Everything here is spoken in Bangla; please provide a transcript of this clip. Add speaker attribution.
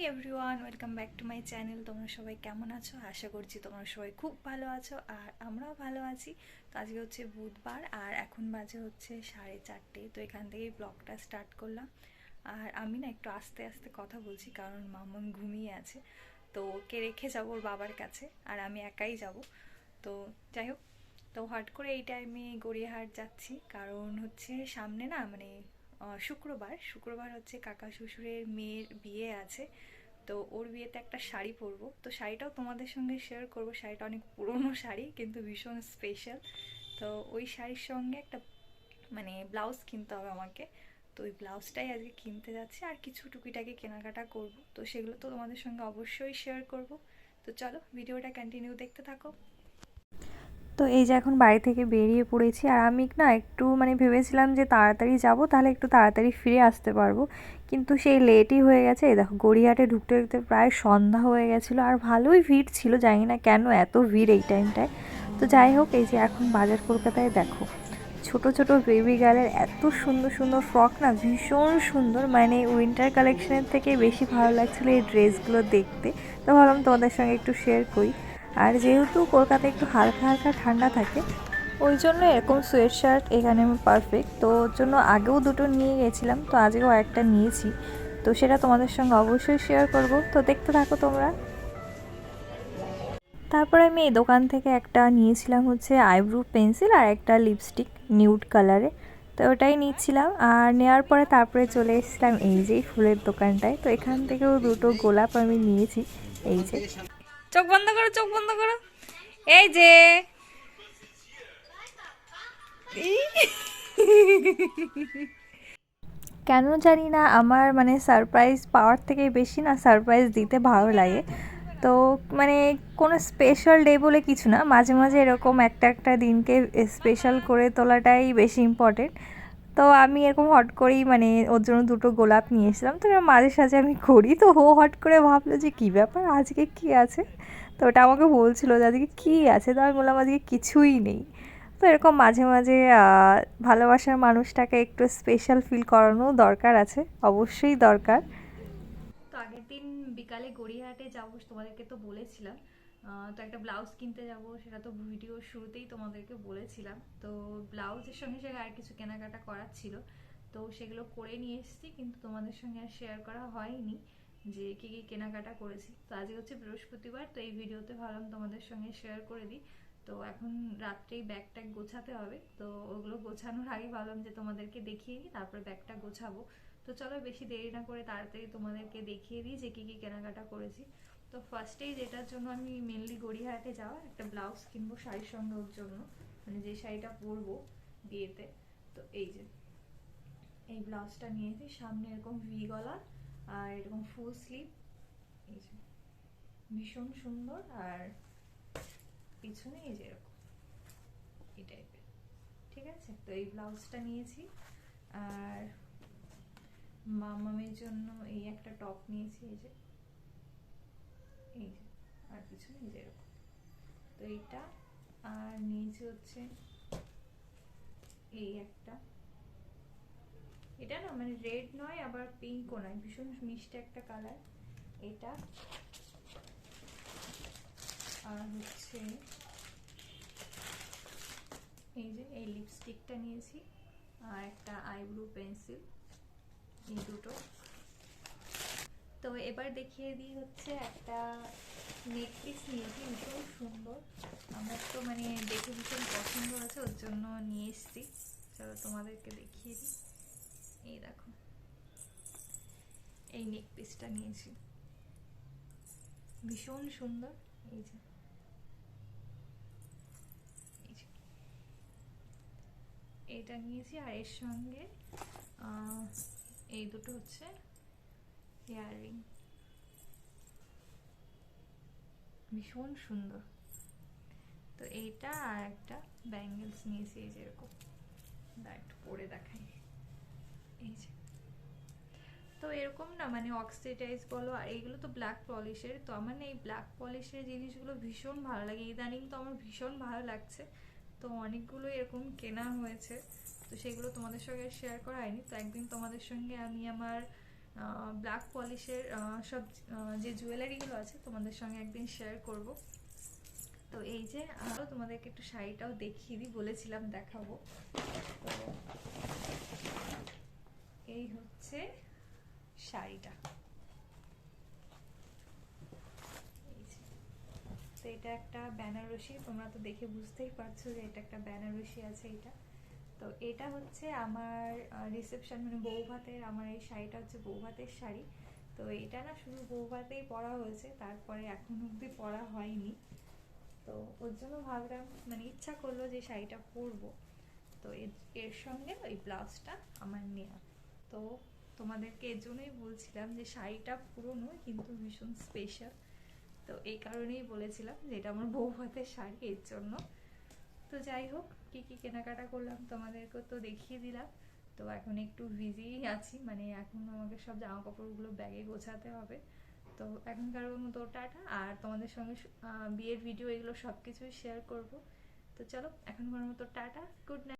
Speaker 1: Everyone, welcome back to my channel. তোমরা সবাই কেমন আছো? আশা করছি তোমরা সবাই খুব ভালো আছো আর আমরাও ভালো আছি। তো আজকে হচ্ছে বুধবার আর এখন বাজে হচ্ছে 4:30। তো এখান থেকেই ব্লগটা স্টার্ট করলাম। আর আমি না একটু আস্তে আস্তে কথা বলছি কারণ মামন ঘুমিয়ে আছে। তো ওকে রেখে যাবো ওর বাবার কাছে আর আমি একাই যাব। তো যাই হোক, তো হট করে এই টাইমে গড়িয়াহাট যাচ্ছি কারণ হচ্ছে সামনে না মানে শুক্রবার শুক্রবার হচ্ছে কাকা শ্বশুরের মেয়ের বিয়ে আছে। তো ওর বিয়েতে একটা শাড়ি পরবো, তো শাড়িটাও তোমাদের সঙ্গে শেয়ার করবো। শাড়িটা অনেক পুরনো শাড়ি কিন্তু ভীষণ স্পেশাল। তো ওই শাড়ির সঙ্গে একটা মানে ব্লাউজ কিনতে হবে আমাকে। তো ওই ব্লাউজটাই আজকে কিনতে যাচ্ছি আর কিছু টুকিটাকি কেনাকাটা করব। তো সেগুলো তো তোমাদের সঙ্গে অবশ্যই শেয়ার করব। তো চলো ভিডিওটা কন্টিনিউ দেখতে থাকো। তো এই যে এখন বাড়ি থেকে বেরিয়ে পড়েছি আর আমি না একটু মানে ভেবেছিলাম যে তাড়াতাড়ি যাব, তাহলে একটু তাড়াতাড়ি ফিরে আসতে পারবো, কিন্তু সেই লেটই হয়ে গেছে। এই দেখো গড়িয়াহাটে ঢুকতে ঢুকতে প্রায় সন্ধ্যা হয়ে গেছিলো আর ভালোই ভিড় ছিল, জানি না কেন এত ভিড় এই টাইমটায়। তো যাই হোক, এই যে এখন বাজার কলকাতায় দেখো ছোট ছোট বেবি গার্লের এত সুন্দর সুন্দর ফ্রক, না ভীষণ সুন্দর, মানে উইন্টার কালেকশনের থেকে বেশি ভালো লাগছিলো এই ড্রেসগুলো দেখতে। তো ভাবলাম তোমাদের সঙ্গে একটু শেয়ার করি। আর যেহেতু কলকাতায় একটু হালকা হালকা ঠান্ডা থাকে, ওই জন্য এরকম সোয়েট শার্ট এখানে পারফেক্ট। তো ওর জন্য আগেও দুটো নিয়ে গেছিলাম, তো আজকেও একটা নিয়েছি। তো সেটা তোমাদের সঙ্গে অবশ্যই শেয়ার করব, তো দেখতে থাকো তোমরা। তারপরে আমি এই দোকান থেকে একটা নিয়েছিলাম হচ্ছে আইব্রো পেন্সিল আর একটা লিপস্টিক নিউড কালারে। তো ওটাই নিচ্ছিলাম আর নেওয়ার পরে তারপরে চলে এসেছিলাম এই যে ফুলের দোকানটায়। তো এখান থেকেও দুটো গোলাপ আমি নিয়েছি। এই যে, চোখ বন্ধ করো, চোখ বন্ধ করো। এই যে কেন জানি না আমার মানে সারপ্রাইজ পাওয়ার থেকে বেশি না সারপ্রাইজ দিতে ভালো লাগে। তো মানে কোনো স্পেশাল ডে বলে কিছু না, মাঝে মাঝে এরকম একটা একটা দিনকে স্পেশাল করে তোলাটাই বেশি ইম্পর্টেন্ট। তো আমি এরকম হট করেই মানে ওর জন্য দুটো গোলাপ নিয়ে এসেছিলাম। তো এবার মাঝে সাঝে আমি করি, তো ও হট করে ভাবলো যে কী ব্যাপার আজকে কী আছে। তো ওটা আমাকে বলছিল যে আজকে কী আছে, তো আমি বললাম আজকে কিছুই নেই। তো এরকম মাঝে মাঝে ভালোবাসার মানুষটাকে একটু স্পেশাল ফিল করানো দরকার আছে, অবশ্যই দরকার। তো আগের দিন বিকালে গড়িয়াহাটে যাবো তোমাদেরকে তো বলেছিলাম। তো একটা ব্লাউজ কিনতে যাব, সেটা তো ভিডিও শুরুতেই তোমাদেরকে বলেছিলাম। তো ব্লাউজের সঙ্গে সঙ্গে আর কিছু কেনাকাটা করার ছিল, তো সেগুলো করে নিয়ে এসেছি, কিন্তু তোমাদের সঙ্গে আর শেয়ার করা হয়নি যে কী কী কেনাকাটা করেছি। তো আজকে হচ্ছে বৃহস্পতিবার, তো এই ভিডিওতে ভাবলাম তোমাদের সঙ্গে শেয়ার করে দিই। তো এখন রাত্রেই ব্যাগ ট্যাগ গোছাতে হবে, তো ওগুলো গোছানোর আগে ভাবলাম যে তোমাদেরকে দেখিয়ে নিই, তারপর ব্যাগটা গোছাবো। তো চলো বেশি দেরি না করে তাড়াতাড়ি তোমাদেরকে দেখিয়ে দিই যে কী কী কেনাকাটা করেছি। তো ফার্স্টেই যেটার জন্য আমি মেনলি গড়িয়াহাটে যাওয়া, একটা ব্লাউজ কিনবো শাড়ির সঙ্গে ওর জন্য, মানে যে শাড়িটা পরবো বিয়েতে। তো এই যে এই ব্লাউজটা নিয়েছি, সামনে এরকম ভি গলা আর এরকম ফুল স্লিভ, এই যে ভীষণ সুন্দর। আর পিছনে এই যে এরকম এই টাইপের, ঠিক আছে। তো এই ব্লাউজটা নিয়েছি। আর মামামের জন্য এই একটা টপ নিয়েছি, এই যে এই যে, আর পিছনে এই যে এরকম। তো এইটা আর নিয়েছি হচ্ছে এই একটা, এটা না মানে রেড নয় আবার পিঙ্কও নয়, ভীষণ মিষ্টি একটা কালার এটা। আর হচ্ছে এই যে এই লিপস্টিকটা নিয়েছি আর একটা আইব্রো পেন্সিল, এই দুটো। তো এবার দেখিয়ে দিই হচ্ছে একটা নেক পিস নিয়েছি, ভীষণ সুন্দর। আমার তো মানে দেখে ভীষণ পছন্দ আছে, ওর জন্য নিয়ে এসছি। চলো তোমাদেরকে দেখিয়ে দিই। এই দেখো এই নেক পিসটা নিয়েছি, ভীষণ সুন্দর। এই যে এই যে এইটা নিয়েছি আর এর সঙ্গে এই দুটো হচ্ছে ইয়াররিং, ভীষণ সুন্দর। তো এইটা আর একটা ব্যাঙ্গেলস নিয়েছি, এই যে এরকম, একটু পরে দেখাই। এই যে, তো এরকম না মানে অক্সিডাইজ বলো, আর এইগুলো তো ব্ল্যাক পলিশের। তো আমার না এই ব্ল্যাক পলিশের জিনিসগুলো ভীষণ ভালো লাগে, ইদানিং তো আমার ভীষণ ভালো লাগছে। তো অনেকগুলো এরকম কেনা হয়েছে, তো সেগুলো তোমাদের সঙ্গে শেয়ার করা হয়নি। তো একদিন তোমাদের সঙ্গে আমি আমার ব্ল্যাক পলিশের সব যে জুয়েলারিগুলো আছে তোমাদের সঙ্গে একদিন শেয়ার করব। তো এই যে আরও তোমাদেরকে একটু শাড়িটাও দেখিয়ে দিই, বলেছিলাম দেখাবো। তো এই হচ্ছে শাড়িটা, তো এটা একটা বেনারসি, তোমরা তো দেখে বুঝতেই পারছো যে এটা একটা বেনারসি আছে এটা। তো এটা হচ্ছে আমার রিসেপশন মানে বৌভাতের, আমার এই শাড়িটা হচ্ছে বৌভাতের শাড়ি। তো এটা না শুধু বৌভাতেই পরা হয়েছে, তারপরে এখন অবধি পরা হয়নি। তো ওর জন্য ভাবলাম মানে ইচ্ছা করলো যে শাড়িটা পরবো। তো এর সঙ্গে ওই ব্লাউজটা আমার নেওয়া। তো তোমাদেরকে এর জন্যই বলছিলাম যে শাড়িটা পুরনো কিন্তু ভীষণ স্পেশাল। তো এই কারণেই বলেছিলাম যে এটা আমার বউ ভাতের শাড়ি, এর জন্য। তো যাই হোক, কি কি কেনাকাটা করলাম তোমাদেরকে তো দেখিয়ে দিলাম। তো এখন একটু বিজি আছি, মানে এখন আমাকে সব জামা কাপড়গুলো ব্যাগে গোছাতে হবে। তো এখনকার মতো টাটা, আর তোমাদের সঙ্গে বিয়ের ভিডিও এগুলো সব কিছুই শেয়ার করব। তো চলো এখনকার মতো টাটা, গুড নাইট।